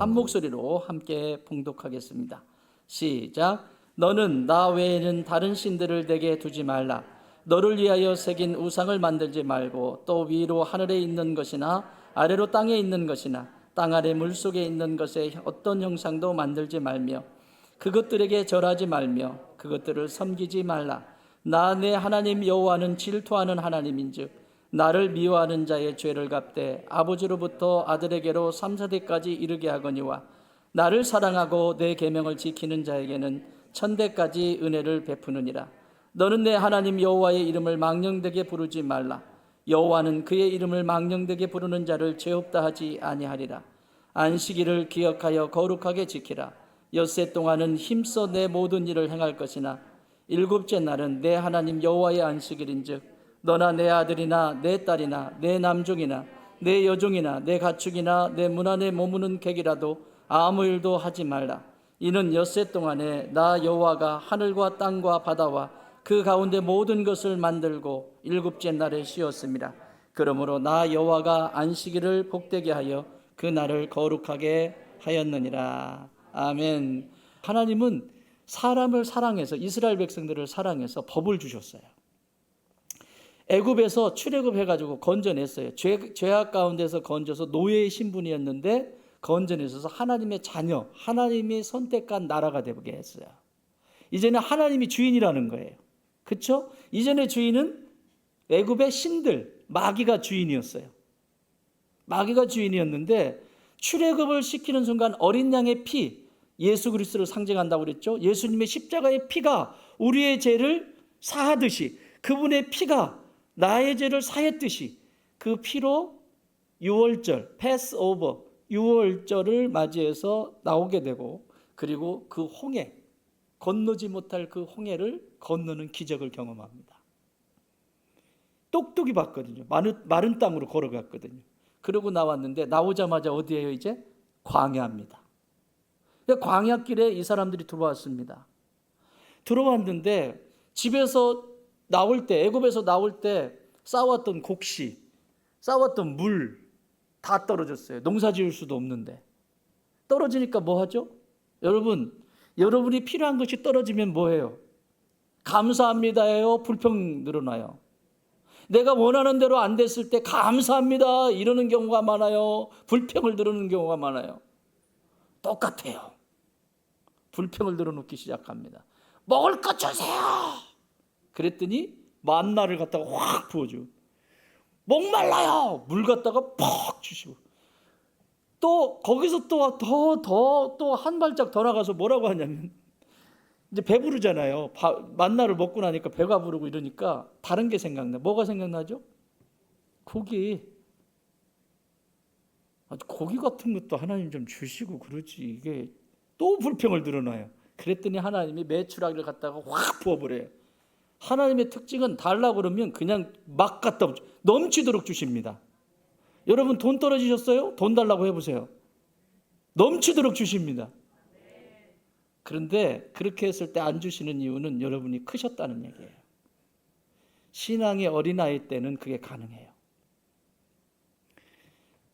한 목소리로 함께 봉독하겠습니다. 시작. 너는 나 외에는 다른 신들을 내게 두지 말라. 너를 위하여 새긴 우상을 만들지 말고 또 위로 하늘에 있는 것이나 아래로 땅에 있는 것이나 땅 아래 물속에 있는 것의 어떤 형상도 만들지 말며 그것들에게 절하지 말며 그것들을 섬기지 말라. 나 내 하나님 여호와는 질투하는 하나님인즉 나를 미워하는 자의 죄를 갚되 아버지로부터 아들에게로 3-4대까지 이르게 하거니와 나를 사랑하고 내 계명을 지키는 자에게는 1000대까지 은혜를 베푸느니라. 너는 내 하나님 여호와의 이름을 망령되게 부르지 말라. 여호와는 그의 이름을 망령되게 부르는 자를 죄 없다 하지 아니하리라. 안식일을 기억하여 거룩하게 지키라. 엿새 동안은 힘써 내 모든 일을 행할 것이나 일곱째 날은 내 하나님 여호와의 안식일인즉 너나 내 아들이나 내 딸이나 내 남종이나 내 여종이나 내 가축이나 내 문 안에 머무는 객이라도 아무 일도 하지 말라. 이는 엿새 동안에 나 여호와가 하늘과 땅과 바다와 그 가운데 모든 것을 만들고 일곱째 날에 쉬었습니다. 그러므로 나 여호와가 안식일을 복되게 하여 그 날을 거룩하게 하였느니라. 아멘. 하나님은 사람을 사랑해서, 이스라엘 백성들을 사랑해서 법을 주셨어요. 애굽에서 출애굽해가지고 건져냈어요. 죄악 가운데서 건져서 노예의 신분이었는데 건져내셔서 하나님의 자녀, 하나님이 선택한 나라가 되게 했어요. 이제는 하나님이 주인이라는 거예요. 그렇죠? 이전의 주인은 애굽의 신들, 마귀가 주인이었어요. 마귀가 주인이었는데 출애굽을 시키는 순간 어린 양의 피, 예수 그리스도를 상징한다고 그랬죠. 예수님의 십자가의 피가 우리의 죄를 사하듯이, 그분의 피가 나의 죄를 사했듯이 그 피로 유월절, 패스오버, 유월절을 맞이해서 나오게 되고, 그리고 그 홍해, 건너지 못할 그 홍해를 건너는 기적을 경험합니다. 똑똑히 봤거든요. 마른 땅으로 걸어갔거든요. 그러고 나왔는데 나오자마자 어디예요? 이제 광야입니다. 광야길에 이 사람들이 들어왔습니다. 들어왔는데 집에서 나올 때, 애굽에서 나올 때 쌓았던 곡식, 쌓았던 물 다 떨어졌어요. 농사 지을 수도 없는데. 떨어지니까 뭐 하죠? 여러분이 필요한 것이 떨어지면 뭐해요? 감사합니다예요? 불평 늘어나요? 내가 원하는 대로 안 됐을 때 감사합니다 이러는 경우가 많아요? 불평을 늘어놓는 경우가 많아요? 똑같아요. 불평을 늘어놓기 시작합니다. 먹을 것 주세요. 그랬더니 만나를 갖다가 확 부어줘. 목말라요. 물 갖다가 퍽 주시고. 또 거기서 또 한 발짝 더 나가서 뭐라고 하냐면, 이제 배부르잖아요. 만나를 먹고 나니까 배가 부르고 이러니까 다른 게 생각나. 뭐가 생각나죠? 고기. 고기 같은 것도 하나님 좀 주시고 그러지. 이게 또 불평을 늘어놔요. 그랬더니 하나님이 메추라기를 갖다가 확 부어버려요. 하나님의 특징은 달라고 그러면 그냥 막 갖다 넘치도록 주십니다. 여러분 돈 떨어지셨어요? 돈 달라고 해보세요. 넘치도록 주십니다. 그런데 그렇게 했을 때 안 주시는 이유는 여러분이 크셨다는 얘기예요. 신앙의 어린아이 때는 그게 가능해요.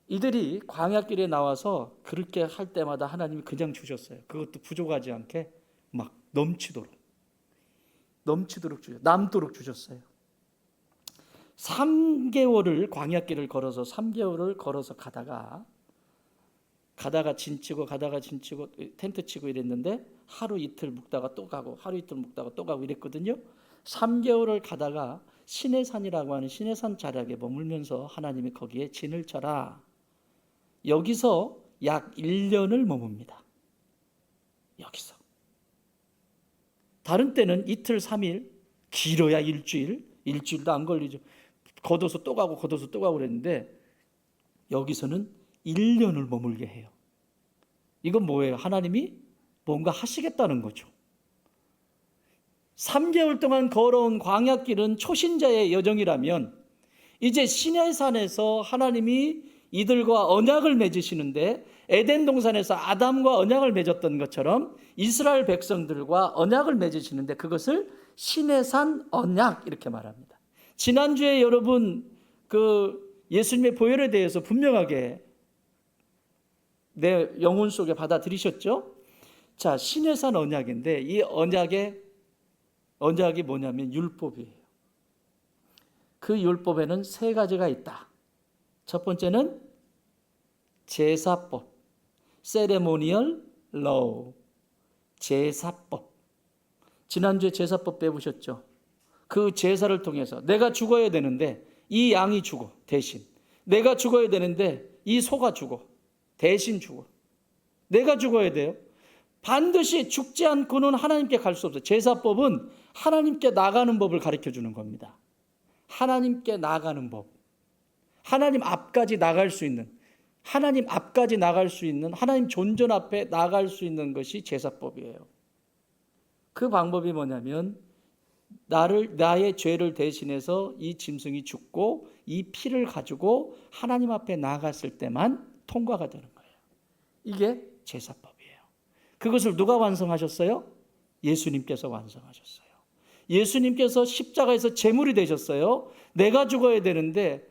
이들이 광야길에 나와서 그렇게 할 때마다 하나님이 그냥 주셨어요. 그것도 부족하지 않게 막 넘치도록 주셨어요. 남도록 주셨어요. 3개월을 광야길을 걸어서 3개월을 걸어서 가다가 진치고 텐트 치고 이랬는데 하루 이틀 묵다가 또 가고 하루 이틀 묵다가 또 가고 이랬거든요. 3개월을 가다가 시내산이라고 하는 시내산 자락에 머물면서 하나님이 거기에 진을 쳐라. 여기서 약 1년을 머뭅니다. 여기서. 다른 때는 이틀, 3일, 길어야 일주일도 안 걸리죠. 걷어서 또 가고 그랬는데 여기서는 1년을 머물게 해요. 이건 뭐예요? 하나님이 뭔가 하시겠다는 거죠. 3개월 동안 걸어온 광야길은 초신자의 여정이라면 이제 시내산에서 하나님이 이들과 언약을 맺으시는데, 에덴 동산에서 아담과 언약을 맺었던 것처럼 이스라엘 백성들과 언약을 맺으시는데 그것을 시내산 언약 이렇게 말합니다. 지난주에 여러분 그 예수님의 보혈에 대해서 분명하게 내 영혼 속에 받아들이셨죠? 자, 신의 언약인데 이 언약이 뭐냐면 율법이에요. 그 율법에는 세 가지가 있다. 첫 번째는 제사법, 세레모니얼 로우, 제사법. 지난주에 제사법 배우셨죠? 그 제사를 통해서 내가 죽어야 되는데 이 양이 죽어 대신, 내가 죽어야 되는데 이 소가 죽어 대신 죽어, 내가 죽어야 돼요. 반드시 죽지 않고는 하나님께 갈 수 없어요. 제사법은 하나님께 나가는 법을 가르쳐 주는 겁니다. 하나님께 나가는 법, 하나님 앞까지 나갈 수 있는, 하나님 앞까지 나갈 수 있는, 하나님 존전 앞에 나갈 수 있는 것이 제사법이에요. 그 방법이 뭐냐면 나의 죄를 대신해서 이 짐승이 죽고 이 피를 가지고 하나님 앞에 나갔을 때만 통과가 되는 거예요. 이게 제사법이에요. 그것을 누가 완성하셨어요? 예수님께서 완성하셨어요. 예수님께서 십자가에서 제물이 되셨어요. 내가 죽어야 되는데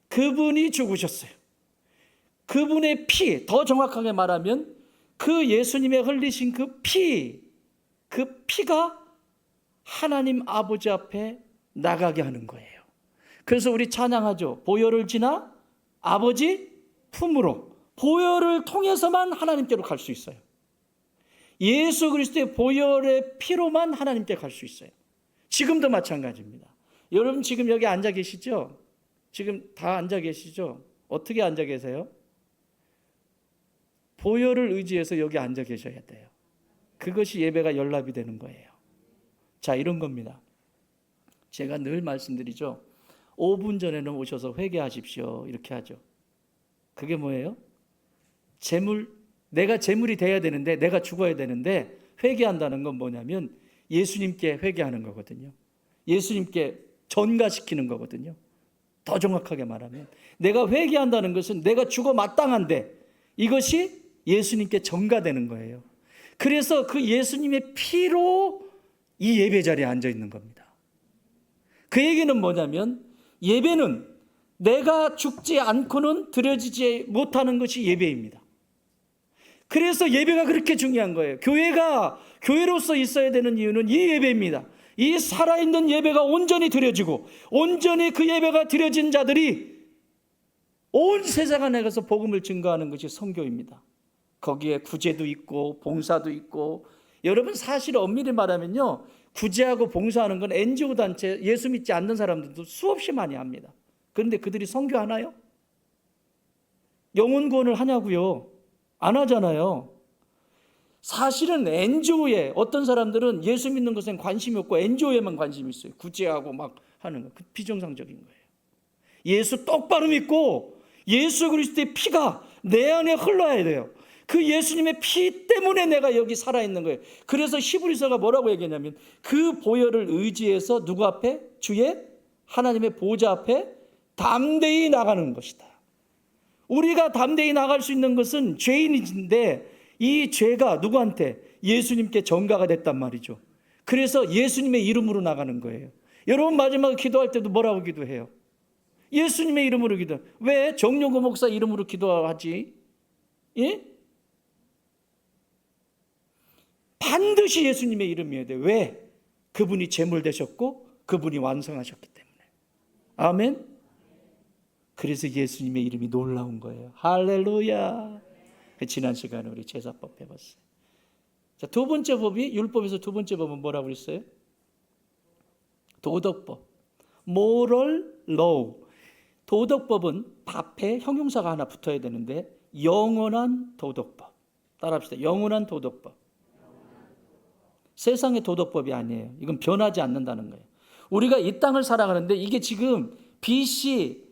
그분이 죽으셨어요. 그분의 피, 더 정확하게 말하면 그 예수님의 흘리신 그 피가 하나님 아버지 앞에 나가게 하는 거예요. 그래서 우리 찬양하죠. 보혈을 지나 아버지 품으로. 보혈을 통해서만 하나님께로 갈 수 있어요. 예수 그리스도의 보혈의 피로만 하나님께 갈 수 있어요. 지금도 마찬가지입니다. 여러분 지금 여기 앉아 계시죠? 지금 다 앉아 계시죠? 어떻게 앉아 계세요? 보혈을 의지해서 여기 앉아 계셔야 돼요. 그것이 예배가 연락이 되는 거예요. 자, 이런 겁니다. 제가 늘 말씀드리죠. 5분 전에는 오셔서 회개하십시오. 이렇게 하죠. 그게 뭐예요? 내가 제물이 돼야 되는데, 내가 죽어야 되는데 회개한다는 건 뭐냐면 예수님께 회개하는 거거든요. 예수님께 전가시키는 거거든요. 더 정확하게 말하면 내가 회개한다는 것은 내가 죽어 마땅한데 이것이 예수님께 전가되는 거예요. 그래서 그 예수님의 피로 이 예배 자리에 앉아 있는 겁니다. 그 얘기는 뭐냐면 예배는 내가 죽지 않고는 드려지지 못하는 것이 예배입니다. 그래서 예배가 그렇게 중요한 거예요. 교회가 교회로서 있어야 되는 이유는 이 예배입니다. 이 살아있는 예배가 온전히 드려지고 온전히 그 예배가 드려진 자들이 온 세상에 나가서 복음을 증거하는 것이 선교입니다. 거기에 구제도 있고 봉사도 있고, 여러분 사실 엄밀히 말하면요, 구제하고 봉사하는 건 NGO 단체, 예수 믿지 않는 사람들도 수없이 많이 합니다. 그런데 그들이 선교하나요? 영혼 구원을 하냐고요? 안 하잖아요. 사실은 NGO에 어떤 사람들은 예수 믿는 것엔 관심이 없고 NGO에만 관심이 있어요. 구제하고 막 하는 거. 그 비정상적인 거예요. 예수 똑바로 믿고 예수 그리스도의 피가 내 안에 흘러야 돼요. 그 예수님의 피 때문에 내가 여기 살아있는 거예요. 그래서 히브리서가 뭐라고 얘기하냐면 그 보혈을 의지해서 누구 앞에? 주의 하나님의 보좌 앞에 담대히 나가는 것이다. 우리가 담대히 나갈 수 있는 것은 죄인인데 이 죄가 누구한테? 예수님께 전가가 됐단 말이죠. 그래서 예수님의 이름으로 나가는 거예요. 여러분 마지막에 기도할 때도 뭐라고 기도해요? 예수님의 이름으로 기도. 왜 정용구 목사 이름으로 기도하지? 예? 반드시 예수님의 이름이어야 돼. 왜? 그분이 제물 되셨고 그분이 완성하셨기 때문에. 아멘. 그래서 예수님의 이름이 놀라운 거예요. 할렐루야. 지난 시간에 우리 제사법 배웠어요. 자, 두 번째 법이, 율법에서 두 번째 법은 뭐라고 그랬어요? 도덕법. moral law. 도덕법은 밥에 형용사가 하나 붙어야 되는데 영원한 도덕법. 따라합시다. 영원한 도덕법. 세상의 도덕법이 아니에요. 이건 변하지 않는다는 거예요. 우리가 이 땅을 살아가는데 이게 지금 BC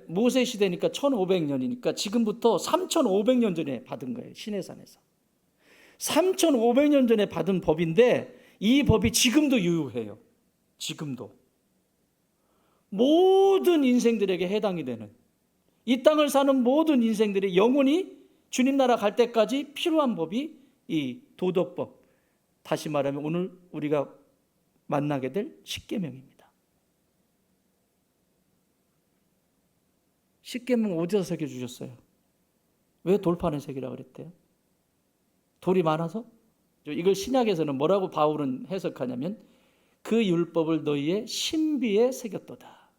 모세 시대니까 1500년이니까 지금부터 3500년 전에 받은 거예요. 시내산에서 3500년 전에 받은 법인데 이 법이 지금도 유효해요. 지금도 모든 인생들에게 해당이 되는, 이 땅을 사는 모든 인생들이 영원히 주님 나라 갈 때까지 필요한 법이 이 도덕법, 다시 말하면 오늘 우리가 만나게 될 십계명입니다. 십계명 어디서 새겨주셨어요? 왜 돌판에 새기라고 그랬대요? 돌이 많아서? 이걸 신약에서는 뭐라고 바울은 해석하냐면 그 율법을 너희의 신비에 새겼도다.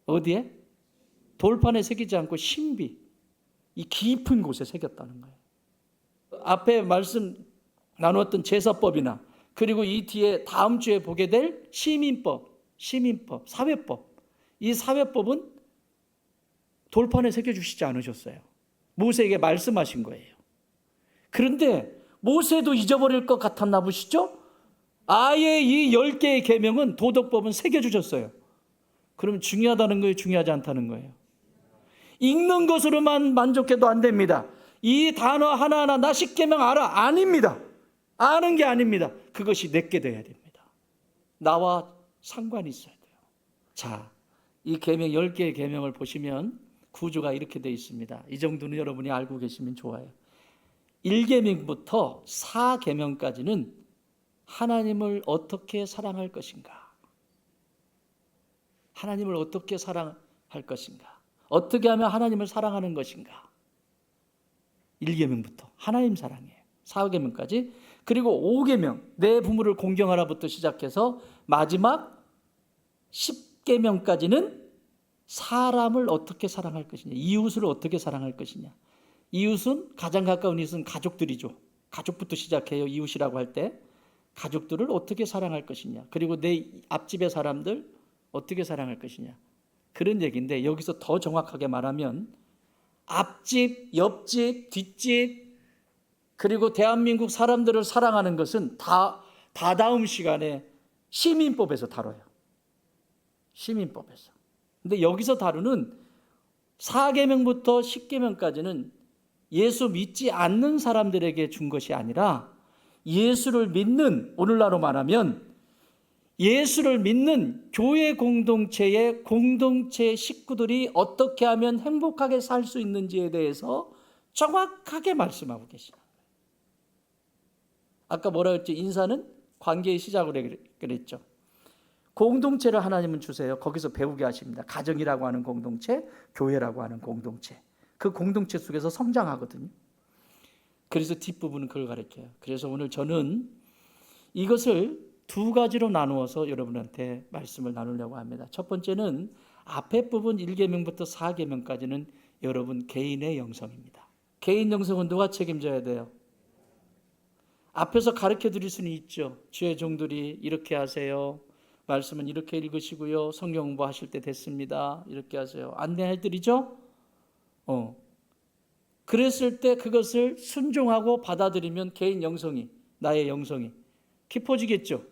어디에? 돌판에 새기지 않고 신비, 이 깊은 곳에 새겼다는 거예요. 앞에 말씀 나누었던 제사법이나 그리고 이 뒤에 다음 주에 보게 될 시민법, 사회법, 이 사회법은 돌판에 새겨주시지 않으셨어요. 모세에게 말씀하신 거예요. 그런데 모세도 잊어버릴 것 같았나 보시죠? 아예 이 10개의 계명은, 도덕법은 새겨주셨어요. 그럼 중요하다는 거예요, 중요하지 않다는 거예요? 읽는 것으로만 만족해도 안 됩니다. 이 단어 하나하나 나 10계명 알아? 아닙니다. 아는 게 아닙니다. 그것이 내게 돼야 됩니다. 나와 상관이 있어야 돼요. 자, 이 계명 10개의 계명을 보시면 구조가 이렇게 되어 있습니다. 이 정도는 여러분이 알고 계시면 좋아요. 1계명부터 4계명까지는 하나님을 어떻게 사랑할 것인가? 하나님을 어떻게 사랑할 것인가? 어떻게 하면 하나님을 사랑하는 것인가? 1계명부터 하나님 사랑이에요. 4계명까지. 그리고 5계명, 내 부모를 공경하라부터 시작해서 마지막 10계명까지는 사람을 어떻게 사랑할 것이냐, 이웃을 어떻게 사랑할 것이냐. 이웃은, 가장 가까운 이웃은 가족들이죠. 가족부터 시작해요. 이웃이라고 할 때 가족들을 어떻게 사랑할 것이냐, 그리고 내 앞집의 사람들 어떻게 사랑할 것이냐, 그런 얘기인데, 여기서 더 정확하게 말하면 앞집, 옆집, 뒷집, 그리고 대한민국 사람들을 사랑하는 것은 다다음 시간에 시민법에서 다뤄요. 시민법에서. 근데 여기서 다루는 4계명부터 10계명까지는 예수 믿지 않는 사람들에게 준 것이 아니라 예수를 믿는, 오늘날로 말하면 예수를 믿는 교회 공동체의 공동체 식구들이 어떻게 하면 행복하게 살 수 있는지에 대해서 정확하게 말씀하고 계시다. 아까 뭐라 했죠? 인사는 관계의 시작으로 그랬죠. 공동체를 하나님은 주세요. 거기서 배우게 하십니다. 가정이라고 하는 공동체, 교회라고 하는 공동체. 그 공동체 속에서 성장하거든요. 그래서 뒷부분은 그걸 가르쳐요. 그래서 오늘 저는 이것을 2가지로 나누어서 여러분한테 말씀을 나누려고 합니다. 첫 번째는 앞에 부분 1계명부터 4계명까지는 여러분 개인의 영성입니다. 개인 영성은 누가 책임져야 돼요? 앞에서 가르쳐 드릴 수는 있죠. 주의 종들이 이렇게 하세요. 말씀은 이렇게 읽으시고요. 성경 공부하실 때 됐습니다. 이렇게 하세요. 안내해 드리죠? 그랬을 때 그것을 순종하고 받아들이면 개인 영성이, 나의 영성이 깊어지겠죠.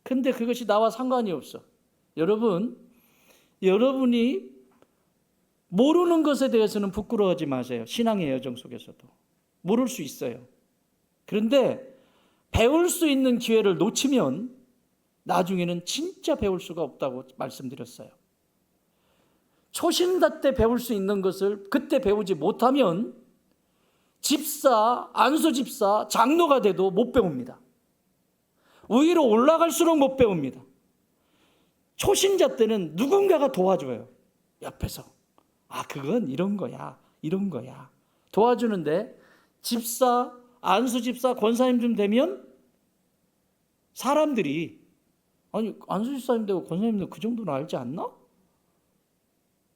근데 그것이 나와 상관이 없어. 여러분이 모르는 것에 대해서는 부끄러워하지 마세요. 신앙의 여정 속에서도 모를 수 있어요. 그런데 배울 수 있는 기회를 놓치면 나중에는 진짜 배울 수가 없다고 말씀드렸어요. 초신자 때 배울 수 있는 것을 그때 배우지 못하면 집사, 안수집사, 장로가 돼도 못 배웁니다. 위로 올라갈수록 못 배웁니다. 초신자 때는 누군가가 도와줘요. 옆에서. 그건 이런 거야. 도와주는데 집사, 안수집사, 권사님쯤 되면 사람들이 안수집사님 되고 권사님 되고 그 정도는 알지 않나?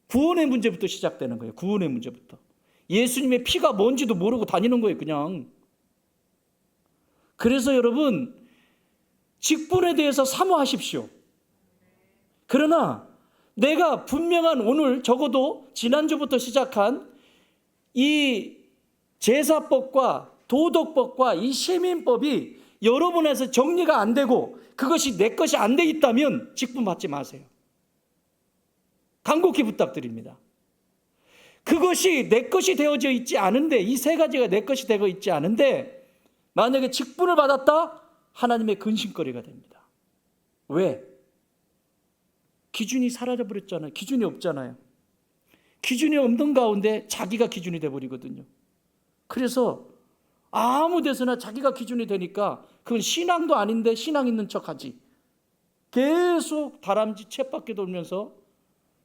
구원의 문제부터 시작되는 거예요. 구원의 문제부터. 예수님의 피가 뭔지도 모르고 다니는 거예요, 그냥. 그래서 여러분, 직분에 대해서 사모하십시오. 그러나 내가 분명한, 오늘 적어도 지난주부터 시작한 이 제사법과 도덕법과 이 시민법이 여러분에서 정리가 안 되고 그것이 내 것이 안 돼 있다면 직분 받지 마세요. 간곡히 부탁드립니다. 그것이 내 것이 되어져 있지 않은데, 이 3가지가 내 것이 되어 있지 않은데 만약에 직분을 받았다? 하나님의 근심거리가 됩니다. 왜? 기준이 사라져버렸잖아요. 기준이 없잖아요. 기준이 없는 가운데 자기가 기준이 돼버리거든요. 그래서 아무 데서나 자기가 기준이 되니까 그건 신앙도 아닌데 신앙 있는 척하지. 계속 다람쥐 쳇바퀴 돌면서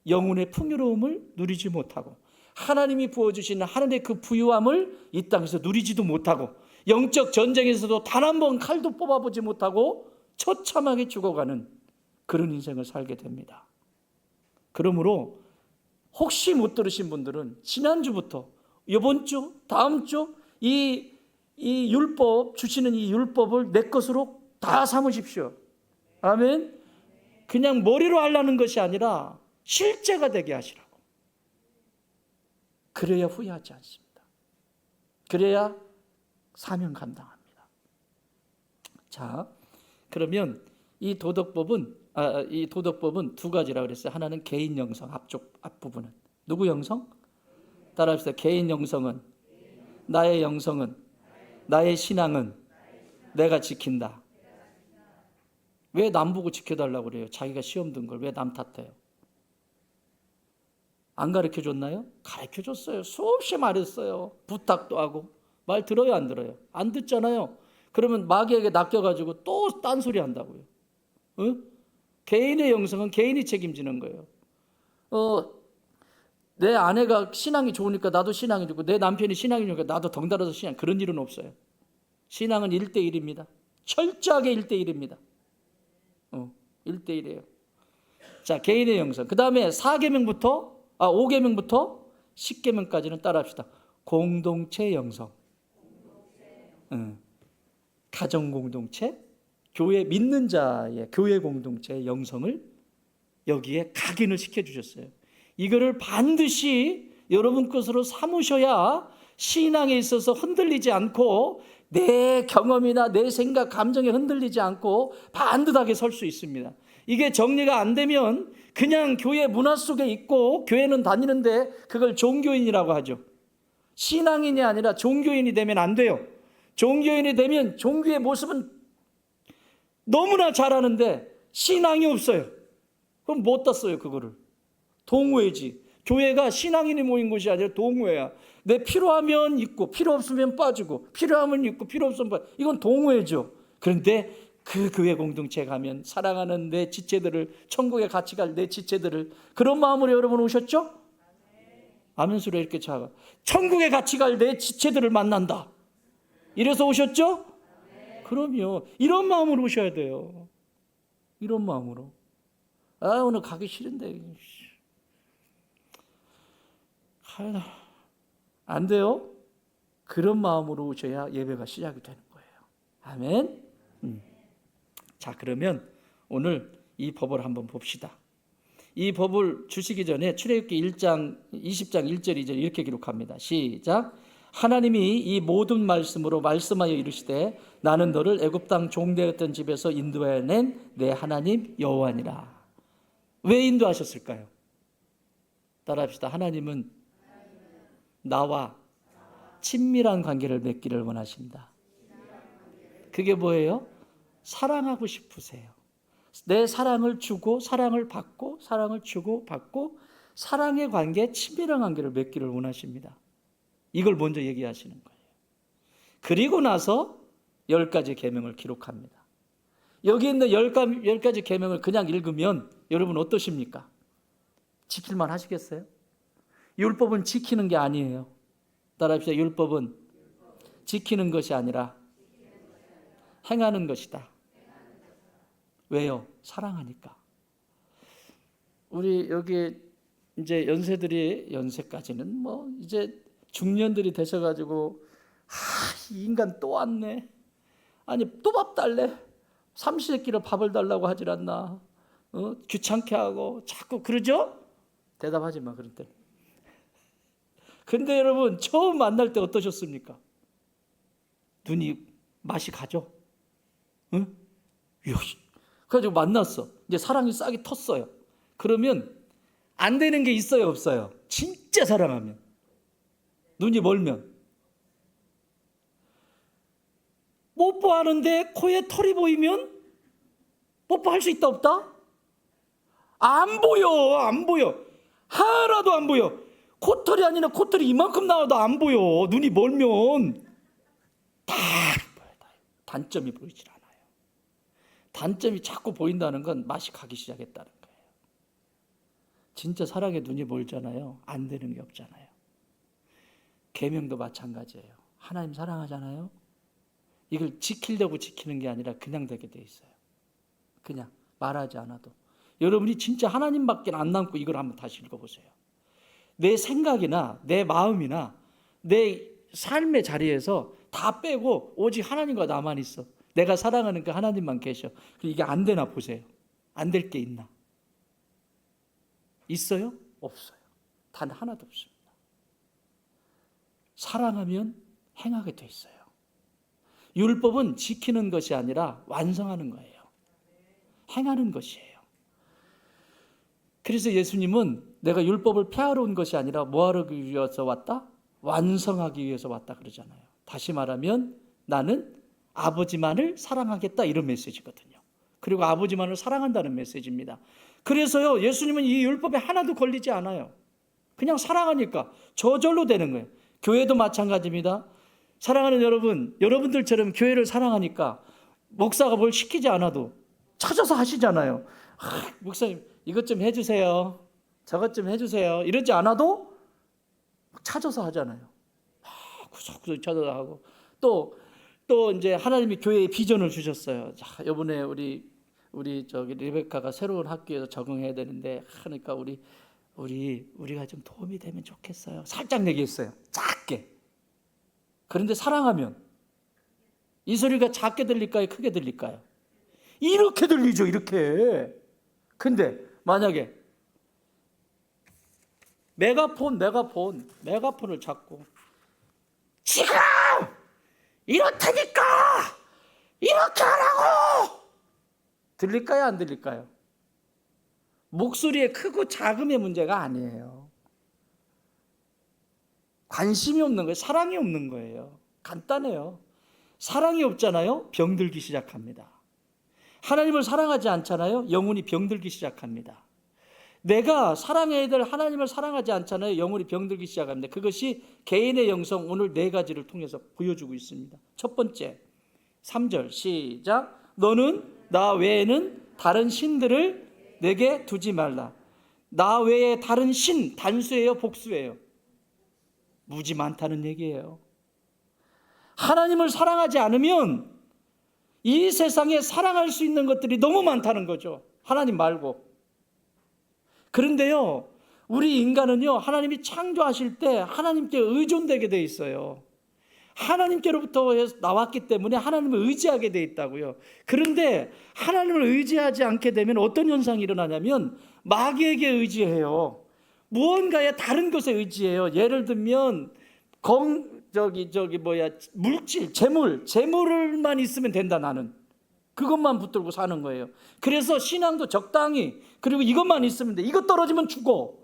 영혼의 풍요로움을 누리지 못하고 하나님이 부어주시는 하늘의 그 부유함을 이 땅에서 누리지도 못하고 영적 전쟁에서도 단 한 번 칼도 뽑아보지 못하고 처참하게 죽어가는 그런 인생을 살게 됩니다. 그러므로 혹시 못 들으신 분들은 지난주부터 이번 주, 다음 주 이 율법 주시는 이 율법을 내 것으로 다 삼으십시오. 아멘. 그냥 머리로 하려는 것이 아니라 실제가 되게 하시라고. 그래야 후회하지 않습니다. 그래야 사명 감당합니다. 자, 그러면 이 도덕법은 두 가지라 그랬어요. 하나는 개인 영성, 앞부분은 누구 영성? 따라합시다. 개인 영성은, 나의 영성은, 나의 신앙은 내가 지킨다. 왜 남 보고 지켜달라고 그래요? 자기가 시험 든 걸 왜 남 탓해요? 안 가르쳐줬나요? 가르쳐줬어요. 수없이 말했어요. 부탁도 하고. 말 들어요, 안 들어요? 안 듣잖아요. 그러면 마귀에게 낚여가지고 또 딴소리 한다고요. 응? 개인의 영성은 개인이 책임지는 거예요. 내 아내가 신앙이 좋으니까 나도 신앙이 좋고 내 남편이 신앙이 좋으니까 나도 덩달아서 신앙. 그런 일은 없어요. 신앙은 1대1입니다. 철저하게 1대1입니다. 1대1이에요. 자, 개인의 영성. 그 다음에 5계명부터 10계명까지는 따라합시다. 공동체 영성. 가정 공동체, 교회 믿는 자의 교회 공동체의 영성을 여기에 각인을 시켜주셨어요. 이거를 반드시 여러분 것으로 삼으셔야 신앙에 있어서 흔들리지 않고 내 경험이나 내 생각, 감정에 흔들리지 않고 반듯하게 설 수 있습니다. 이게 정리가 안 되면 그냥 교회 문화 속에 있고 교회는 다니는데 그걸 종교인이라고 하죠. 신앙인이 아니라 종교인이 되면 안 돼요. 종교인이 되면 종교의 모습은 너무나 잘하는데 신앙이 없어요. 그럼 못 땄어요, 그거를. 동호회지. 교회가 신앙인이 모인 곳이 아니라 동호회야. 내 필요하면 있고 필요 없으면 빠지고 필요하면 있고 필요 없으면 빠지고. 이건 동호회죠. 그런데 그 교회 공동체에 가면 사랑하는 내 지체들을, 천국에 같이 갈 내 지체들을, 그런 마음으로 여러분 오셨죠? 아멘 소리 이렇게 작아. 천국에 같이 갈 내 지체들을 만난다. 이래서 오셨죠? 그럼요. 이런 마음으로 오셔야 돼요. 이런 마음으로. 오늘 가기 싫은데. 안 돼요. 그런 마음으로 오셔야 예배가 시작이 되는 거예요. 아멘. 자, 그러면 오늘 이 법을 한번 봅시다. 이 법을 주시기 전에 출애굽기 1장 20장 1절 2절 이렇게 기록합니다. 시작. 하나님이 이 모든 말씀으로 말씀하여 이르시되 나는 너를 애굽 땅 종되었던 집에서 인도해 낸 내 하나님 여호와니라. 왜 인도하셨을까요? 따라합시다. 하나님은 나와 친밀한 관계를 맺기를 원하십니다. 그게 뭐예요? 사랑하고 싶으세요. 내 사랑을 주고 사랑을 받고 사랑을 주고 받고 사랑의 관계, 친밀한 관계를 맺기를 원하십니다. 이걸 먼저 얘기하시는 거예요. 그리고 나서 10가지 계명을 기록합니다. 여기 있는 10가지 계명을 그냥 읽으면 여러분 어떠십니까? 지킬만 하시겠어요? 율법은 지키는 게 아니에요. 따라합시다. 율법은 지키는 것이 아니라 행하는 것이다. 왜요? 사랑하니까. 우리 여기 이제 연세까지는 뭐 이제 중년들이 되셔가지고 이 인간 또 왔네. 아니 또 밥 달래. 삼시세끼를 밥을 달라고 하질 않나. 귀찮게 하고 자꾸 그러죠? 대답하지 마 그럴 때. 근데 여러분 처음 만날 때 어떠셨습니까? 눈이 맛이 가죠? 응? 그래가지고 만났어. 이제 사랑이 싹이 텄어요. 그러면 안 되는 게 있어요, 없어요? 진짜 사랑하면. 눈이 멀면. 뽀뽀하는데 코에 털이 보이면 뽀뽀할 수 있다, 없다? 안 보여, 안 보여. 하나도 안 보여. 코털이 아니라 코털이 이만큼 나와도 안 보여. 눈이 멀면. 다 보여요. 단점이 보이질 않아요. 단점이 자꾸 보인다는 건 맛이 가기 시작했다는 거예요. 진짜 사랑에 눈이 멀잖아요. 안 되는 게 없잖아요. 계명도 마찬가지예요. 하나님 사랑하잖아요. 이걸 지키려고 지키는 게 아니라 그냥 되게 돼 있어요. 그냥 말하지 않아도. 여러분이 진짜 하나님밖에 안 남고 이걸 한번 다시 읽어보세요. 내 생각이나 내 마음이나 내 삶의 자리에서 다 빼고 오직 하나님과 나만 있어. 내가 사랑하는 그 하나님만 계셔. 이게 안 되나 보세요. 안 될 게 있나? 있어요? 없어요. 단 하나도 없습니다. 사랑하면 행하게 돼 있어요. 율법은 지키는 것이 아니라 완성하는 거예요. 행하는 것이에요. 그래서 예수님은 내가 율법을 폐하러 온 것이 아니라 뭐하기 위해서 왔다? 완성하기 위해서 왔다 그러잖아요. 다시 말하면 나는 아버지만을 사랑하겠다 이런 메시지거든요. 그리고 아버지만을 사랑한다는 메시지입니다. 그래서요, 예수님은 이 율법에 하나도 걸리지 않아요. 그냥 사랑하니까 저절로 되는 거예요. 교회도 마찬가지입니다. 사랑하는 여러분, 여러분들처럼 교회를 사랑하니까 목사가 뭘 시키지 않아도 찾아서 하시잖아요. 목사님 이것 좀 해주세요, 저것 좀 해주세요 이러지 않아도 찾아서 하잖아요. 구석구석 찾아서 하고 또 이제 하나님이 교회에 비전을 주셨어요. 자, 이번에 우리 저기 리베카가 새로운 학교에서 적응해야 되는데, 그러니까 우리가 좀 도움이 되면 좋겠어요. 살짝 얘기했어요. 작게. 그런데 사랑하면 이 소리가 작게 들릴까요? 크게 들릴까요? 이렇게 들리죠. 이렇게. 근데 만약에 메가폰을 잡고 지금 이렇다니까 이렇게 하라고 들릴까요? 안 들릴까요? 목소리의 크고 작음의 문제가 아니에요. 관심이 없는 거예요. 사랑이 없는 거예요. 간단해요. 사랑이 없잖아요. 병들기 시작합니다. 하나님을 사랑하지 않잖아요. 영혼이 병들기 시작합니다. 내가 사랑해야 될 하나님을 사랑하지 않잖아요. 영혼이 병들기 시작합니다. 그것이 개인의 영성 오늘 4가지를 통해서 보여주고 있습니다. 첫 번째 3절 시작. 너는 나 외에는 다른 신들을 내게 두지 말라. 나 외에 다른 신, 단수예요, 복수예요? 무지 많다는 얘기예요. 하나님을 사랑하지 않으면 이 세상에 사랑할 수 있는 것들이 너무 많다는 거죠. 하나님 말고. 그런데요, 우리 인간은요, 하나님이 창조하실 때 하나님께 의존되게 돼 있어요. 하나님께로부터 나왔기 때문에 하나님을 의지하게 돼 있다고요. 그런데 하나님을 의지하지 않게 되면 어떤 현상이 일어나냐면 마귀에게 의지해요. 무언가에 다른 것에 의지해요. 예를 들면 물질, 재물만 있으면 된다. 나는 그것만 붙들고 사는 거예요. 그래서 신앙도 적당히, 그리고 이것만 있으면 돼. 이것 떨어지면 죽어.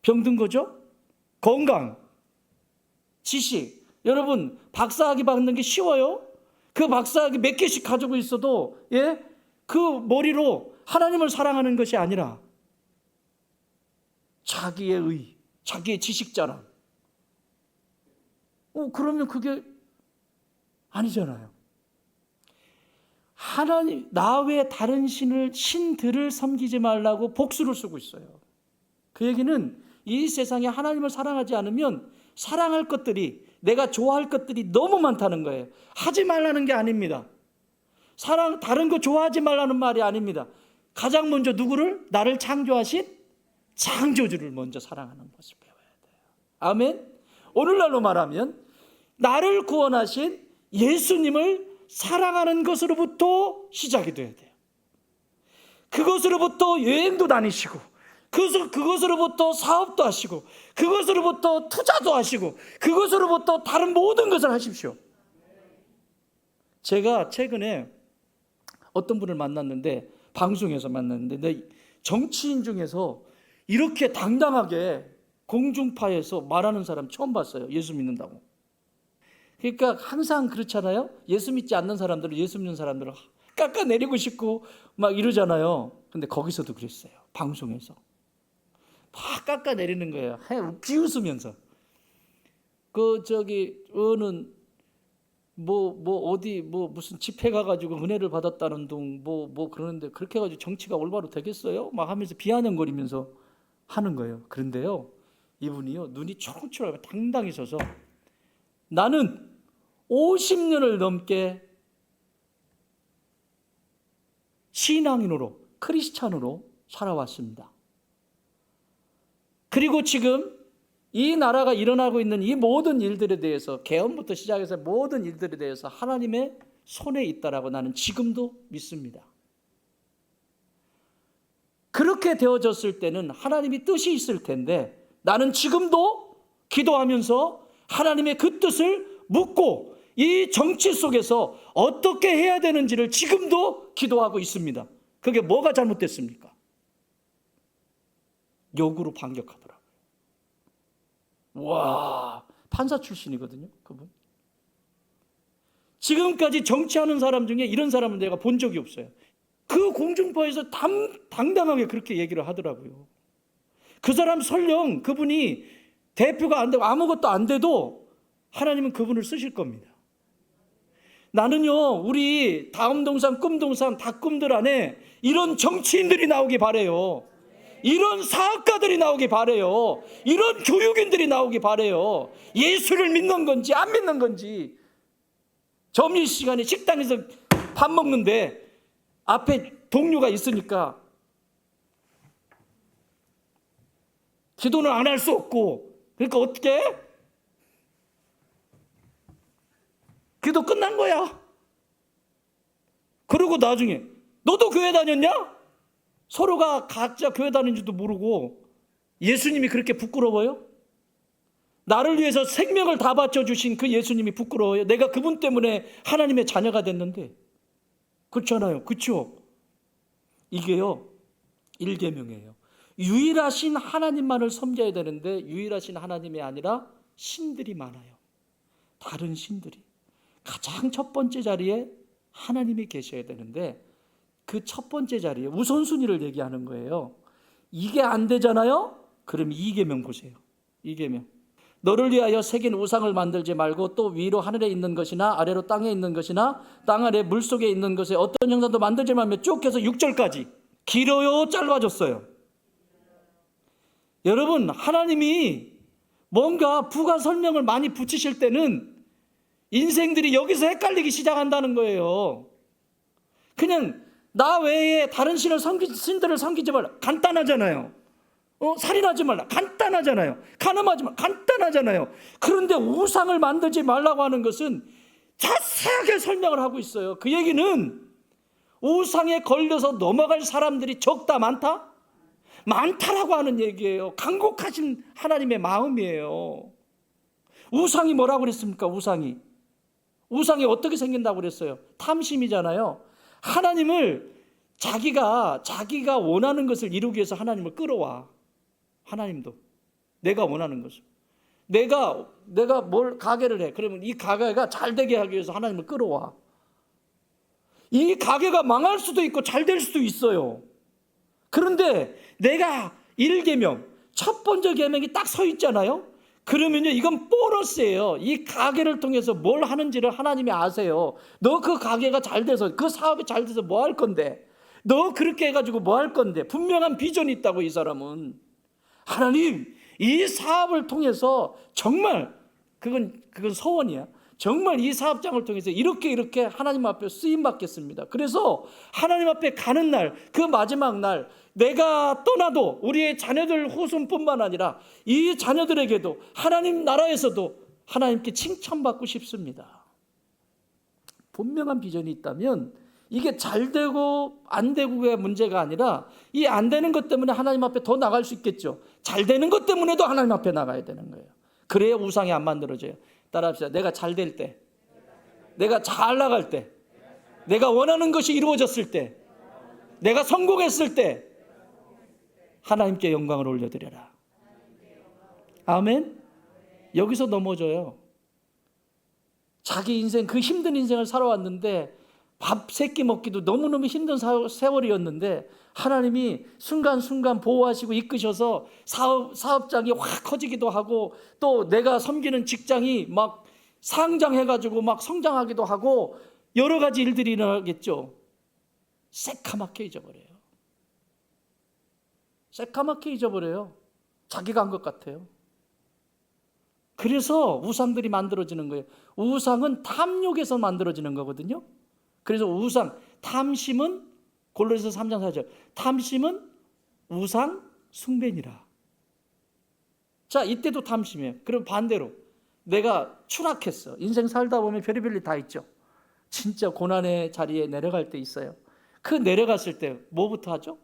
병든 거죠. 건강, 지식. 여러분 박사학위 받는 게 쉬워요? 그 박사학위 몇 개씩 가지고 있어도 그 머리로 하나님을 사랑하는 것이 아니라 자기의 의, 자기의 지식 자랑. 그러면 그게 아니잖아요. 하나님, 나 외에 다른 신들을 섬기지 말라고 복수를 쓰고 있어요. 그 얘기는 이 세상에 하나님을 사랑하지 않으면 사랑할 것들이, 내가 좋아할 것들이 너무 많다는 거예요. 하지 말라는 게 아닙니다. 다른 거 좋아하지 말라는 말이 아닙니다. 가장 먼저 누구를? 나를 창조하신 창조주를 먼저 사랑하는 것을 배워야 돼요. 아멘. 오늘날로 말하면 나를 구원하신 예수님을 사랑하는 것으로부터 시작이 돼야 돼요. 그것으로부터 여행도 다니시고, 그것으로부터 사업도 하시고, 그것으로부터 투자도 하시고, 그것으로부터 다른 모든 것을 하십시오. 제가 최근에 어떤 분을 만났는데, 방송에서 만났는데, 정치인 중에서 이렇게 당당하게 공중파에서 말하는 사람 처음 봤어요. 예수 믿는다고. 그러니까 항상 그렇잖아요. 예수 믿지 않는 사람들은 예수 믿는 사람들을 깎아내리고 싶고 막 이러잖아요. 근데 거기서도 그랬어요. 방송에서 막 깎아내리는 거예요. 비웃으면서 어느 어디 무슨 집회 가가지고 은혜를 받았다는 둥 그러는데 그렇게 해가지고 정치가 올바로 되겠어요? 막 하면서 비아냥거리면서 하는 거예요. 그런데요, 이분이요, 눈이 초롱초롱하고 당당히 서서 나는 50년을 넘게 신앙인으로, 크리스찬으로 살아왔습니다. 그리고 지금 이 나라가 일어나고 있는 이 모든 일들에 대해서, 개헌부터 시작해서 모든 일들에 대해서 하나님의 손에 있다라고 나는 지금도 믿습니다. 그렇게 되어졌을 때는 하나님이 뜻이 있을 텐데, 나는 지금도 기도하면서 하나님의 그 뜻을 묻고 이 정치 속에서 어떻게 해야 되는지를 지금도 기도하고 있습니다. 그게 뭐가 잘못됐습니까? 욕으로 반격하더라고요. 와, 판사 출신이거든요, 그분. 지금까지 정치하는 사람 중에 이런 사람은 내가 본 적이 없어요. 그 공중파에서 당당하게 그렇게 얘기를 하더라고요. 그 사람 설령 그분이 대표가 안 되고 아무것도 안 돼도 하나님은 그분을 쓰실 겁니다. 나는요, 우리 다음동산, 꿈동산 다 꿈들 안에 이런 정치인들이 나오기 바래요. 이런 사업가들이 나오기 바래요. 이런 교육인들이 나오기 바래요. 예수를 믿는 건지 안 믿는 건지. 점심시간에 식당에서 밥 먹는데 앞에 동료가 있으니까 기도는 안 할 수 없고, 그러니까 어떻게 해? 기도 끝난 거야. 그리고 나중에 너도 교회 다녔냐? 서로가 각자 교회 다니는지도 모르고. 예수님이 그렇게 부끄러워요? 나를 위해서 생명을 다 바쳐주신 그 예수님이 부끄러워요? 내가 그분 때문에 하나님의 자녀가 됐는데. 그렇잖아요. 그렇죠? 이게요, 1계명이에요. 유일하신 하나님만을 섬겨야 되는데 유일하신 하나님이 아니라 신들이 많아요. 다른 신들이. 가장 첫 번째 자리에 하나님이 계셔야 되는데 그 첫 번째 자리에 우선순위를 얘기하는 거예요. 이게 안 되잖아요? 그럼 2계명 보세요. 2계명. 너를 위하여 새긴 우상을 만들지 말고 또 위로 하늘에 있는 것이나 아래로 땅에 있는 것이나 땅 아래 물속에 있는 것에 어떤 형상도 만들지 말며 쭉 해서 6절까지. 길어요? 짧아졌어요? 여러분, 하나님이 뭔가 부가 설명을 많이 붙이실 때는 인생들이 여기서 헷갈리기 시작한다는 거예요. 그냥 나 외에 다른 신들을 섬기지 말라. 간단하잖아요. 살인하지 말라. 간단하잖아요. 간음하지 말라. 간단하잖아요. 그런데 우상을 만들지 말라고 하는 것은 자세하게 설명을 하고 있어요. 그 얘기는 우상에 걸려서 넘어갈 사람들이 적다 많다? 많다라고 하는 얘기예요. 간곡하신 하나님의 마음이에요. 우상이 뭐라고 그랬습니까? 우상이 어떻게 생긴다고 그랬어요? 탐심이잖아요. 하나님을 자기가 원하는 것을 이루기 위해서 하나님을 끌어와. 하나님도 내가 원하는 것을. 내가 뭘 가게를 해. 그러면 이 가게가 잘 되게 하기 위해서 하나님을 끌어와. 이 가게가 망할 수도 있고 잘 될 수도 있어요. 그런데 내가 1계명, 첫 번째 계명이 딱 서 있잖아요. 그러면요, 이건 보너스예요. 이 가게를 통해서 뭘 하는지를 하나님이 아세요. 너 그 가게가 잘 돼서, 그 사업이 잘 돼서 뭐 할 건데? 너 그렇게 해가지고 뭐 할 건데? 분명한 비전이 있다고, 이 사람은. 하나님, 이 사업을 통해서 정말 그건 소원이야. 정말 이 사업장을 통해서 이렇게 하나님 앞에 쓰임 받겠습니다. 그래서 하나님 앞에 가는 날, 그 마지막 날, 내가 떠나도 우리의 자녀들 후손뿐만 아니라 이 자녀들에게도 하나님 나라에서도 하나님께 칭찬받고 싶습니다. 분명한 비전이 있다면 이게 잘 되고 안 되고의 문제가 아니라 이 안 되는 것 때문에 하나님 앞에 더 나갈 수 있겠죠. 잘 되는 것 때문에도 하나님 앞에 나가야 되는 거예요. 그래야 우상이 안 만들어져요. 따라합시다. 내가 잘 될 때, 내가 잘 나갈 때, 내가 원하는 것이 이루어졌을 때, 내가 성공했을 때 하나님께 영광을 올려드려라. 아멘. 여기서 넘어져요. 자기 인생, 그 힘든 인생을 살아왔는데 밥 세 끼 먹기도 너무너무 힘든 세월이었는데 하나님이 순간순간 보호하시고 이끄셔서 사업장이 확 커지기도 하고 또 내가 섬기는 직장이 막 상장해가지고 막 성장하기도 하고 여러 가지 일들이 일어나겠죠. 새카맣게 잊어버려요. 새카맣게 잊어버려요. 자기가 한 것 같아요. 그래서 우상들이 만들어지는 거예요. 우상은 탐욕에서 만들어지는 거거든요. 그래서 우상, 탐심은 골로새서 3장 4절, 탐심은 우상 숭배니라. 자, 이때도 탐심이에요. 그럼 반대로 내가 추락했어. 인생 살다 보면 별의별 일 다 있죠. 진짜 고난의 자리에 내려갈 때 있어요. 그 내려갔을 때 뭐부터 하죠?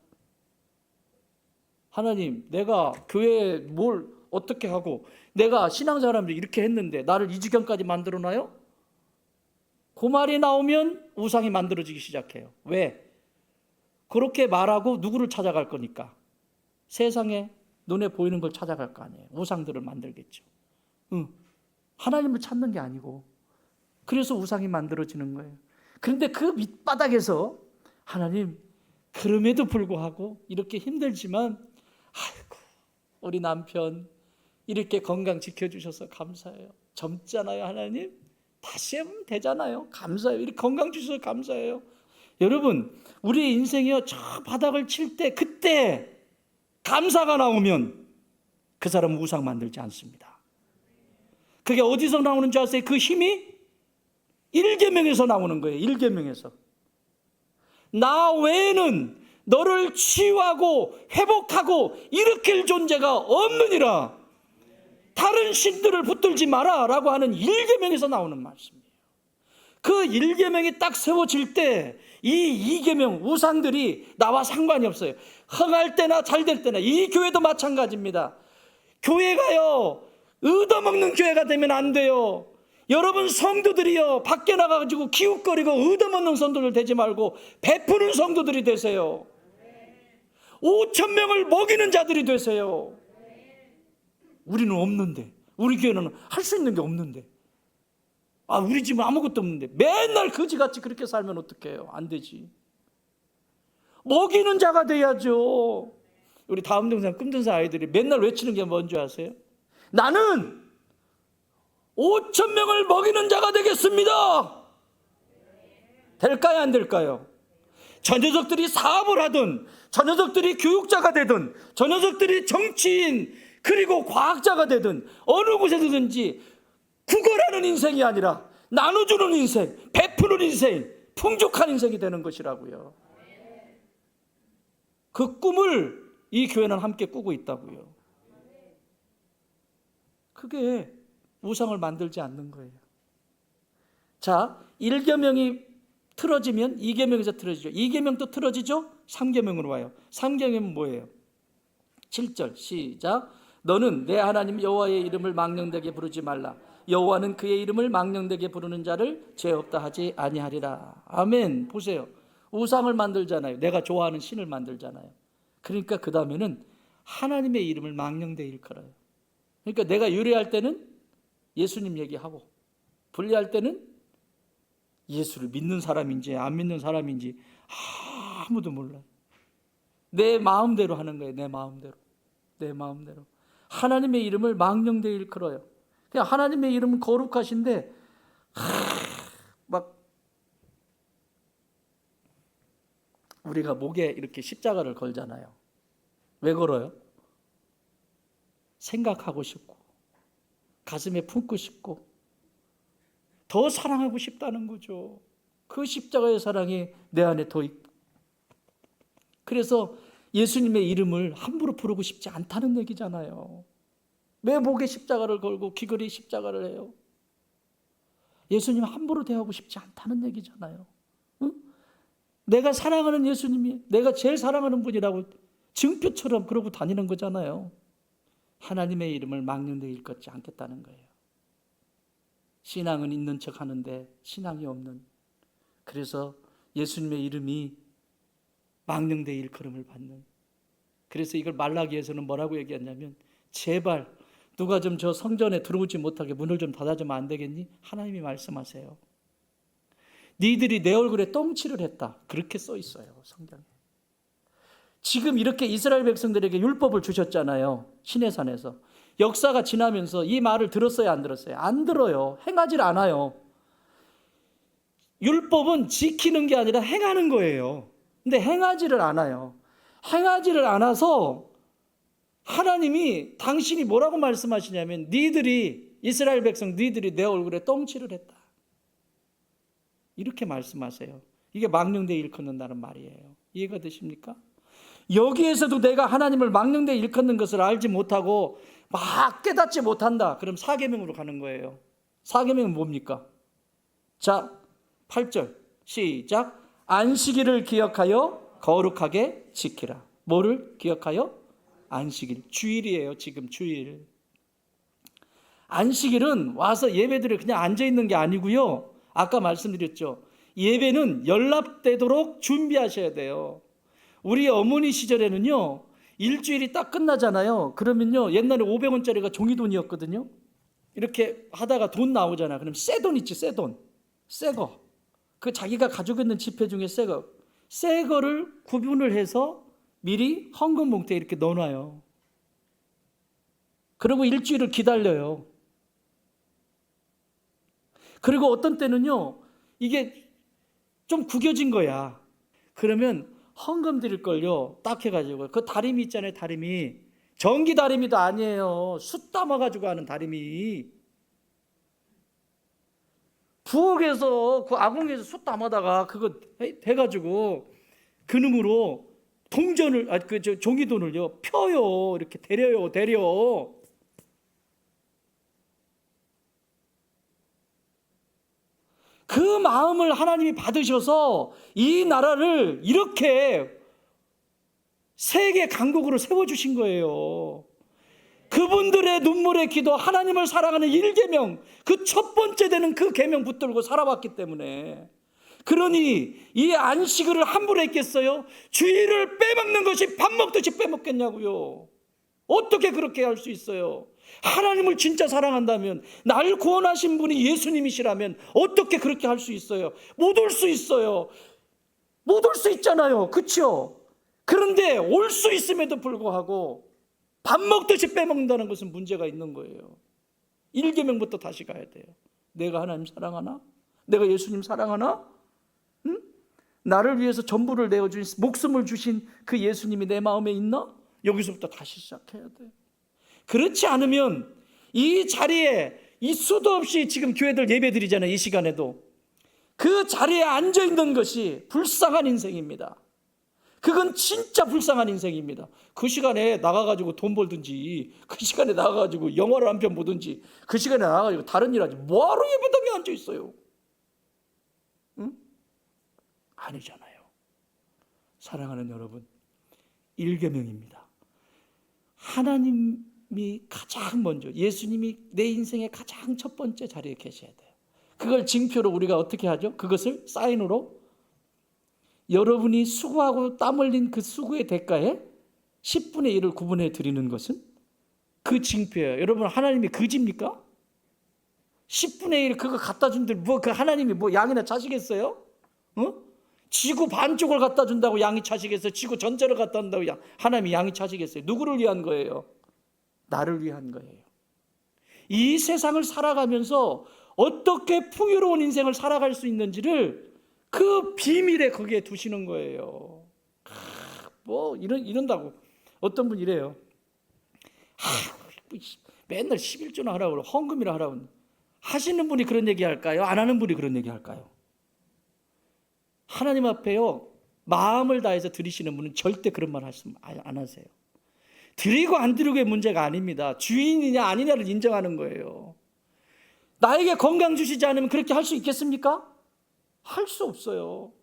하나님, 내가 교회에 뭘 어떻게 하고 내가 신앙생활하면서 이렇게 했는데 나를 이 지경까지 만들어놔요? 그 말이 나오면 우상이 만들어지기 시작해요. 왜? 그렇게 말하고 누구를 찾아갈 거니까? 세상에 눈에 보이는 걸 찾아갈 거 아니에요. 우상들을 만들겠죠. 하나님을 찾는 게 아니고. 그래서 우상이 만들어지는 거예요. 그런데 그 밑바닥에서 하나님, 그럼에도 불구하고 이렇게 힘들지만 아이고, 우리 남편 이렇게 건강 지켜주셔서 감사해요. 젊잖아요, 하나님. 다시 하면 되잖아요. 감사해요. 이렇게 건강 주셔서 감사해요. 여러분, 우리 인생이요, 저 바닥을 칠 때 그때 감사가 나오면 그 사람은 우상 만들지 않습니다. 그게 어디서 나오는 줄 아세요? 그 힘이 1계명에서 나오는 거예요. 1계명에서. 나 외에는 너를 치유하고 회복하고 일으킬 존재가 없느니라. 다른 신들을 붙들지 마라 라고 하는 1계명에서 나오는 말씀이에요. 그 1계명이 딱 세워질 때 이 2계명 우상들이 나와 상관이 없어요. 흥할 때나 잘 될 때나. 이 교회도 마찬가지입니다. 교회가요, 얻어먹는 교회가 되면 안 돼요. 여러분 성도들이요, 밖에 나가가지고 기웃거리고 얻어먹는 성도들 되지 말고 베푸는 성도들이 되세요. 5,000명을 먹이는 자들이 되세요. 우리는 없는데, 우리 교회는 할 수 있는 게 없는데, 우리 집은 아무것도 없는데 맨날 거지같이 그렇게 살면 어떡해요? 안 되지. 먹이는 자가 돼야죠. 우리 다음 동산 금전사 아이들이 맨날 외치는 게 뭔지 아세요? 나는 5,000명을 먹이는 자가 되겠습니다. 될까요, 안 될까요? 저 녀석들이 사업을 하든, 저 녀석들이 교육자가 되든, 저 녀석들이 정치인 그리고 과학자가 되든 어느 곳에든지 구걸하는 인생이 아니라 나눠주는 인생, 베푸는 인생, 풍족한 인생이 되는 것이라고요. 그 꿈을 이 교회는 함께 꾸고 있다고요. 그게 우상을 만들지 않는 거예요. 자, 1계명이 틀어지면 2계명에서 틀어지죠. 2계명도 틀어지죠. 3계명으로 와요. 3계명은 뭐예요? 7절 시작. 너는 내 하나님 여호와의 이름을 망령되게 부르지 말라. 여호와는 그의 이름을 망령되게 부르는 자를 죄 없다 하지 아니하리라. 아멘. 보세요. 우상을 만들잖아요. 내가 좋아하는 신을 만들잖아요. 그러니까 그 다음에는 하나님의 이름을 망령되게 일컬어요. 그러니까 내가 유래할 때는 예수님 얘기하고, 분리할 때는 예수를 믿는 사람인지 안 믿는 사람인지 아무도 몰라요. 내 마음대로 하는 거예요. 내 마음대로. 내 마음대로. 하나님의 이름을 망령되게 일컬어요. 그냥 하나님의 이름은 거룩하신데 막 우리가 목에 이렇게 십자가를 걸잖아요. 왜 걸어요? 생각하고 싶고 가슴에 품고 싶고 더 사랑하고 싶다는 거죠. 그 십자가의 사랑이 내 안에 더 있고, 그래서 예수님의 이름을 함부로 부르고 싶지 않다는 얘기잖아요. 왜 목에 십자가를 걸고 귀걸이 십자가를 해요? 예수님 함부로 대하고 싶지 않다는 얘기잖아요. 응? 내가 사랑하는 예수님이 내가 제일 사랑하는 분이라고 증표처럼 그러고 다니는 거잖아요. 하나님의 이름을 망령되게 일컫지 않겠다는 거예요. 신앙은 있는 척 하는데 신앙이 없는, 그래서 예수님의 이름이 망령되게 일컬음을 받는. 그래서 이걸 말라기에서는 뭐라고 얘기했냐면, 제발 누가 좀 저 성전에 들어오지 못하게 문을 좀 닫아주면 안 되겠니? 하나님이 말씀하세요. 니들이 내 얼굴에 똥칠을 했다, 그렇게 써 있어요, 성경에. 지금 이렇게 이스라엘 백성들에게 율법을 주셨잖아요, 시내산에서. 역사가 지나면서 이 말을 들었어요, 안 들었어요? 안 들어요. 행하질 않아요. 율법은 지키는 게 아니라 행하는 거예요. 근데 행하지를 않아요. 행하지를 않아서 하나님이, 당신이 뭐라고 말씀하시냐면, 니들이 이스라엘 백성 너희들이 내 얼굴에 똥칠을 했다. 이렇게 말씀하세요. 이게 망령되이 일컫는다는 말이에요. 이해가 되십니까? 여기에서도 내가 하나님을 망령되이 일컫는 것을 알지 못하고 막 깨닫지 못한다. 그럼 사계명으로 가는 거예요. 사계명은 뭡니까? 자, 8절 시작. 안식일을 기억하여 거룩하게 지키라. 뭐를 기억하여? 안식일. 주일이에요. 지금 주일. 안식일은 와서 예배드려 그냥 앉아있는 게 아니고요. 아까 말씀드렸죠. 예배는 연락되도록 준비하셔야 돼요. 우리 어머니 시절에는요, 일주일이 딱 끝나잖아요. 그러면요, 옛날에 500원짜리가 종이돈이었거든요. 이렇게 하다가 돈 나오잖아. 그럼 새 돈 있지, 새 돈. 새 거. 그 자기가 가지고 있는 지폐 중에 새 거. 새 거를 구분을 해서 미리 헌금 봉투에 이렇게 넣어놔요. 그리고 일주일을 기다려요. 그리고 어떤 때는요, 이게 좀 구겨진 거야. 그러면 헌금 드릴 걸요, 딱 해가지고. 그 다리미 있잖아요, 다리미. 전기 다리미도 아니에요. 숯 담아가지고 하는 다리미. 부엌에서, 그 아궁이에서 숯 담아다가 그거 해가지고 그놈으로 동전을, 종이돈을요, 펴요. 이렇게 데려요. 그 마음을 하나님이 받으셔서 이 나라를 이렇게 세계 강국으로 세워주신 거예요. 그분들의 눈물의 기도, 하나님을 사랑하는 1계명, 그 첫 번째 되는 그 계명 붙들고 살아왔기 때문에. 그러니 이 안식일을 함부로 했겠어요? 주일을 빼먹는 것이 밥 먹듯이 빼먹겠냐고요. 어떻게 그렇게 할 수 있어요? 하나님을 진짜 사랑한다면, 날 구원하신 분이 예수님이시라면 어떻게 그렇게 할 수 있어요? 못 올 수 있어요. 못 올 수 있잖아요. 그렇죠? 그런데 올 수 있음에도 불구하고 밥 먹듯이 빼먹는다는 것은 문제가 있는 거예요. 1계명부터 다시 가야 돼요. 내가 하나님 사랑하나? 내가 예수님 사랑하나? 응? 나를 위해서 전부를 내어주신, 목숨을 주신 그 예수님이 내 마음에 있나? 여기서부터 다시 시작해야 돼요. 그렇지 않으면 이 자리에, 이 수도 없이 지금 교회들 예배 드리잖아요. 이 시간에도 그 자리에 앉아 있는 것이 불쌍한 인생입니다. 그건 진짜 불쌍한 인생입니다. 그 시간에 나가가지고 돈 벌든지, 그 시간에 나가가지고 영화를 한 편 보든지, 그 시간에 나가가지고 다른 일 하지, 뭐하러 예배당에 앉아 있어요? 응? 아니잖아요. 사랑하는 여러분, 1계명입니다. 하나님이 가장 먼저, 예수님이 내 인생의 가장 첫 번째 자리에 계셔야 돼요. 그걸 징표로 우리가 어떻게 하죠? 그것을 사인으로, 여러분이 수고하고 땀 흘린 그 수고의 대가에 10분의 1을 구분해 드리는 것은 그 징표예요. 여러분, 하나님이 그지입니까? 10분의 1 그거 갖다 준들 뭐 그 하나님이 뭐 양이나 차시겠어요? 지구 반쪽을 갖다 준다고 양이 차시겠어요? 지구 전체를 갖다 준다고 하나님이 양이 차시겠어요? 누구를 위한 거예요? 나를 위한 거예요. 이 세상을 살아가면서 어떻게 풍요로운 인생을 살아갈 수 있는지를 그 비밀에 거기에 두시는 거예요. 뭐 이런다고 어떤 분 이래요. 맨날 11조나 하라고 그러고 헌금이라 하라고. 하시는 분이 그런 얘기 할까요? 안 하는 분이 그런 얘기 할까요? 하나님 앞에요, 마음을 다해서 드리시는 분은 절대 그런 말 안 하세요. 드리고 안 드리고의 문제가 아닙니다. 주인이냐 아니냐를 인정하는 거예요. 나에게 건강 주시지 않으면 그렇게 할 수 있겠습니까? 할 수 없어요.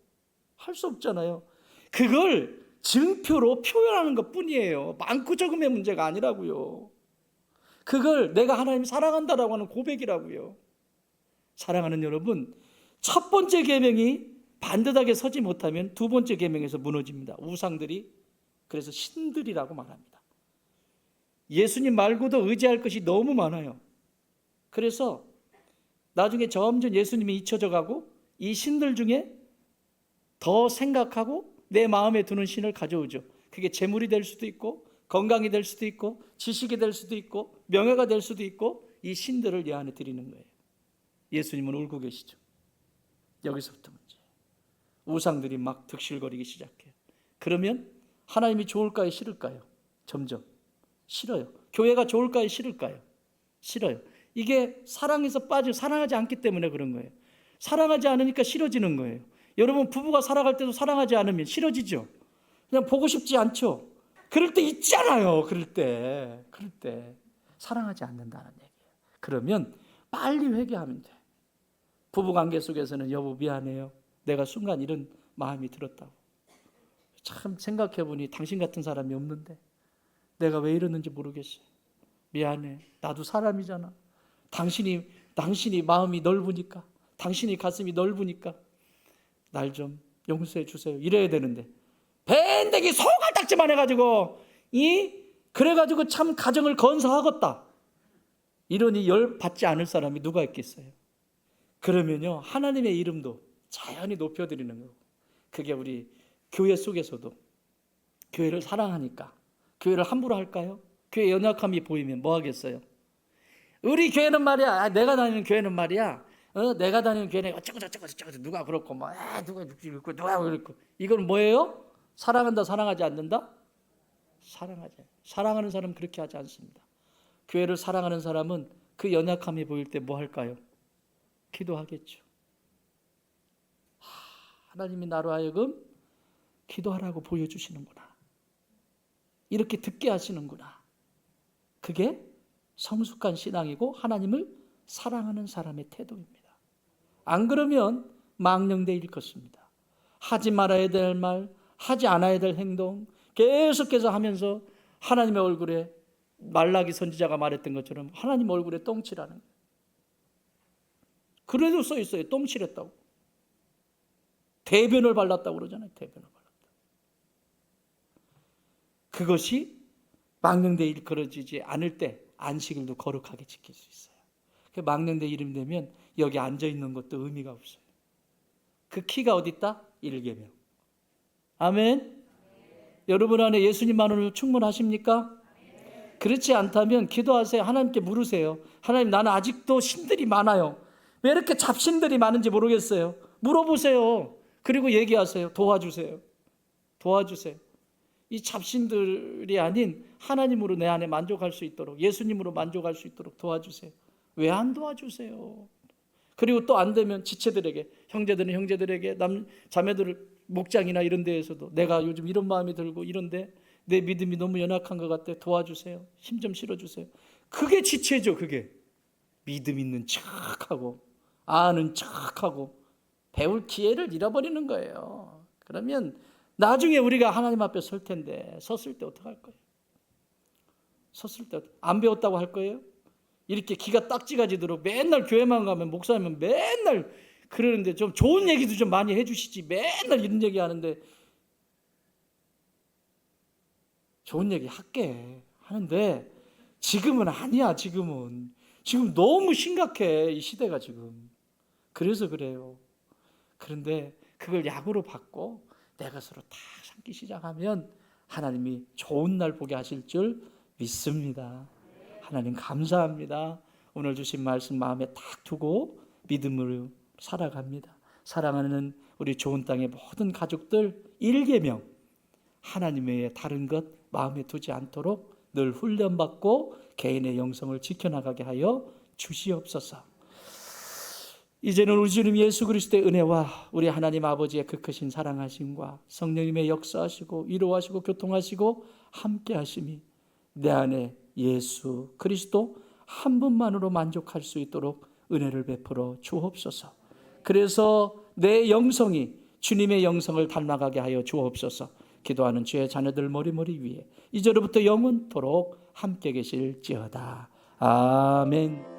할 수 없잖아요. 그걸 증표로 표현하는 것 뿐이에요. 많고 적음의 문제가 아니라고요. 그걸 내가 하나님 사랑한다라고 하는 고백이라고요. 사랑하는 여러분, 첫 번째 계명이 반듯하게 서지 못하면 두 번째 계명에서 무너집니다. 우상들이, 그래서 신들이라고 말합니다. 예수님 말고도 의지할 것이 너무 많아요. 그래서 나중에 점점 예수님이 잊혀져 가고 이 신들 중에 더 생각하고 내 마음에 두는 신을 가져오죠. 그게 재물이 될 수도 있고, 건강이 될 수도 있고, 지식이 될 수도 있고, 명예가 될 수도 있고, 이 신들을 내 안에 드리는 거예요. 예수님은 울고 계시죠. 여기서부터 문제. 우상들이 막 득실거리기 시작해요. 그러면 하나님이 좋을까요? 싫을까요? 점점 싫어요. 교회가 좋을까요? 싫을까요? 싫어요. 이게 사랑에서 사랑하지 않기 때문에 그런 거예요. 사랑하지 않으니까 싫어지는 거예요. 여러분 부부가 살아갈 때도 사랑하지 않으면 싫어지죠. 그냥 보고 싶지 않죠. 그럴 때 있잖아요. 그럴 때 사랑하지 않는다는 얘기예요. 그러면 빨리 회개하면 돼. 부부관계 속에서는 여보 미안해요. 내가 순간 이런 마음이 들었다고. 참 생각해보니 당신 같은 사람이 없는데 내가 왜 이러는지 모르겠어요. 미안해. 나도 사람이잖아. 당신이 마음이 넓으니까, 당신이 가슴이 넓으니까 날 좀 용서해 주세요. 이래야 되는데 밴댕이 소갈딱지만 해가지고 그래가지고 참 가정을 건사하겠다 이러니 열 받지 않을 사람이 누가 있겠어요. 그러면요 하나님의 이름도 자연히 높여드리는 거고, 그게 우리 교회 속에서도 교회를 사랑하니까 교회를 함부로 할까요? 교회 연약함이 보이면 뭐 하겠어요? 우리 교회는 말이야, 내가 다니는 교회는 말이야, 내가 다니는 교회는 어쩌고 누가 그렇고 뭐 누가 그렇고 누가 그렇고, 이건 뭐예요? 사랑한다 사랑하지 않는다? 사랑하는 사람은 그렇게 하지 않습니다. 교회를 사랑하는 사람은 그 연약함이 보일 때 뭐 할까요? 기도하겠죠. 하나님이 나로 하여금 기도하라고 보여주시는구나, 이렇게 듣게 하시는구나. 그게 성숙한 신앙이고 하나님을 사랑하는 사람의 태도입니다. 안 그러면 망령되일 것입니다. 하지 말아야 될 말, 하지 않아야 될 행동 계속해서 하면서 하나님의 얼굴에 말라기 선지자가 말했던 것처럼 하나님 얼굴에 똥칠하는 거예요. 그래도 써 있어요. 똥칠했다고. 대변을 발랐다고 그러잖아요. 대변을 발랐다. 그것이 망령되 일컬어지지 않을 때 안식일도 거룩하게 지킬 수 있어요. 망령되 이름 되면 여기 앉아있는 것도 의미가 없어요. 그 키가 어디 있다? 1계명. 아멘. 여러분 안에 예수님만으로 충분하십니까? 그렇지 않다면 기도하세요. 하나님께 물으세요. 하나님, 나는 아직도 신들이 많아요. 왜 이렇게 잡신들이 많은지 모르겠어요. 물어보세요. 그리고 얘기하세요. 도와주세요. 이 잡신들이 아닌 하나님으로 내 안에 만족할 수 있도록, 예수님으로 만족할 수 있도록 도와주세요. 왜 안 도와주세요? 그리고 또 안 되면 지체들에게, 형제들에게, 자매들 목장이나 이런 데에서도 내가 요즘 이런 마음이 들고 이런데 내 믿음이 너무 연약한 것 같아, 도와주세요. 힘 좀 실어주세요. 그게 지체죠. 그게 믿음 있는 척하고 아는 척하고 배울 기회를 잃어버리는 거예요. 그러면 나중에 우리가 하나님 앞에 설 텐데, 섰을 때 어떡할 거예요? 섰을 때 안 배웠다고 할 거예요? 이렇게 기가 딱지가지도록 맨날 교회만 가면 목사님은 맨날 그러는데 좀 좋은 얘기도 좀 많이 해주시지, 맨날 이런 얘기 하는데, 좋은 얘기 할게 하는데 지금은 아니야. 지금 너무 심각해, 이 시대가 지금. 그래서 그래요. 그런데 그걸 약으로 받고 내 것으로 다 삼기 시작하면 하나님이 좋은 날 보게 하실 줄 믿습니다. 하나님 감사합니다. 오늘 주신 말씀 마음에 딱 두고 믿음으로 살아갑니다. 사랑하는 우리 좋은 땅의 모든 가족들, 1계명 하나님 외에 다른 것 마음에 두지 않도록 늘 훈련받고 개인의 영성을 지켜나가게 하여 주시옵소서. 이제는 우리 주님 예수 그리스도의 은혜와 우리 하나님 아버지의 그 크신 사랑하심과 성령님의 역사하시고 위로하시고 교통하시고 함께하심이 내 안에 예수 그리스도 한 분만으로 만족할 수 있도록 은혜를 베풀어 주옵소서. 그래서 내 영성이 주님의 영성을 닮아가게 하여 주옵소서. 기도하는 주의 자녀들 머리 위에 이제로부터 영원토록 함께 계실지어다. 아멘.